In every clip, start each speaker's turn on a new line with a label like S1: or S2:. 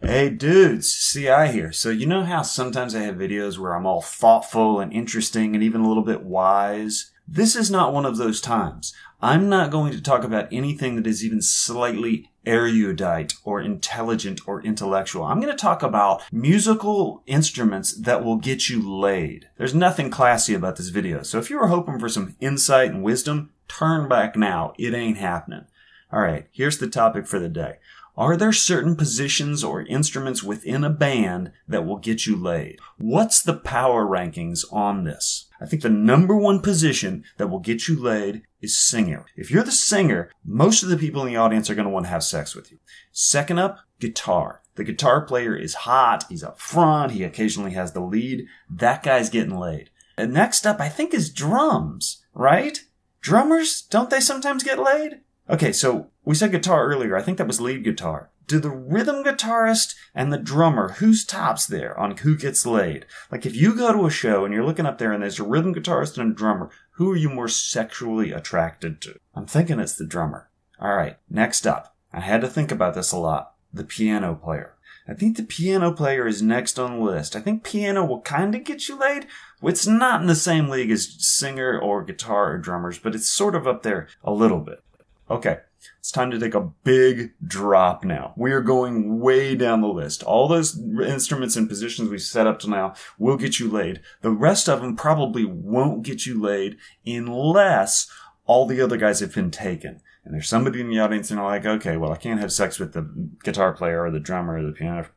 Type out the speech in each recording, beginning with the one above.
S1: Hey dudes, CI here. So you know how sometimes I have videos where I'm all thoughtful and interesting and even a little bit wise? This is not one of those times. I'm not going to talk about anything that is even slightly erudite or intelligent or intellectual. I'm going to talk about musical instruments that will get you laid. There's nothing classy about this video. So if you were hoping for some insight and wisdom, turn back now. It ain't happening. All right, here's the topic for the day. Are there certain positions or instruments within a band that will get you laid? What's the power rankings on this? I think the number one position that will get you laid is singer. If you're the singer, most of the people in the audience are going to want to have sex with you. Second up, guitar. The guitar player is hot. He's up front. He occasionally has the lead. That guy's getting laid. And next up, I think, is drums, right? Drummers, don't they sometimes get laid? Okay, so we said guitar earlier. I think that was lead guitar. Do the rhythm guitarist and the drummer, who's tops there on who gets laid? Like if you go to a show and you're looking up there and there's a rhythm guitarist and a drummer, who are you more sexually attracted to? I'm thinking it's the drummer. All right, next up. I had to think about this a lot. The piano player. I think the piano player is next on the list. I think piano will kind of get you laid. It's not in the same league as singer or guitar or drummers, but it's sort of up there a little bit. Okay, it's time to take a big drop now. We are going way down the list. All those instruments and positions we've set up to now will get you laid. The rest of them probably won't get you laid unless all the other guys have been taken. And there's somebody in the audience and they're like, okay, well, I can't have sex with the guitar player or the drummer or the piano.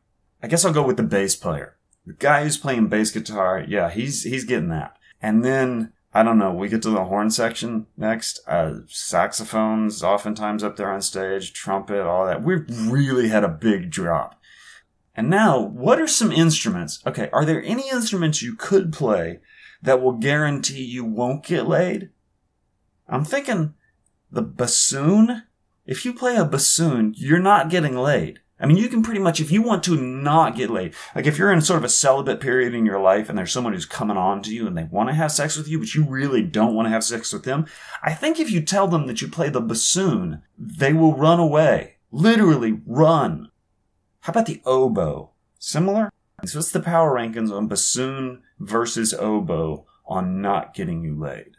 S1: I guess I'll go with the bass player. The guy who's playing bass guitar, yeah, he's getting that. And then I don't know, we get to the horn section next. Saxophones oftentimes up there on stage, trumpet, all that. We've really had a big drop. And now, what are some instruments? Okay, are there any instruments you could play that will guarantee you won't get laid? I'm thinking the bassoon. If you play a bassoon, you're not getting laid. I mean, you can pretty much, if you want to not get laid, like if you're in sort of a celibate period in your life and there's someone who's coming on to you and they want to have sex with you, but you really don't want to have sex with them, I think if you tell them that you play the bassoon, they will run away. Literally run. How about the oboe? Similar? So what's the power rankings on bassoon versus oboe on not getting you laid?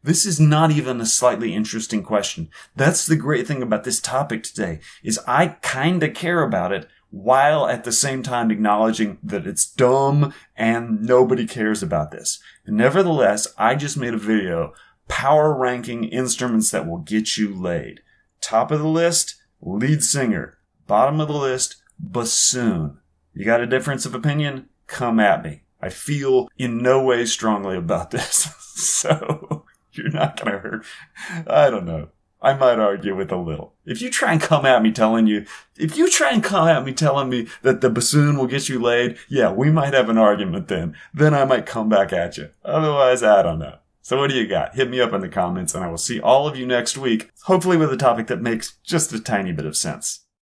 S1: This is not even a slightly interesting question. That's the great thing about this topic today, is I kinda care about it while at the same time acknowledging that it's dumb and nobody cares about this. And nevertheless, I just made a video power ranking instruments that will get you laid. Top of the list, lead singer. Bottom of the list, bassoon. You got a difference of opinion? Come at me. I feel in no way strongly about this. So you're not going to hurt. I don't know. I might argue with a little. If you try and come at me telling me that the bassoon will get you laid, yeah, we might have an argument then. Then I might come back at you. Otherwise, I don't know. So what do you got? Hit me up in the comments and I will see all of you next week, hopefully with a topic that makes just a tiny bit of sense.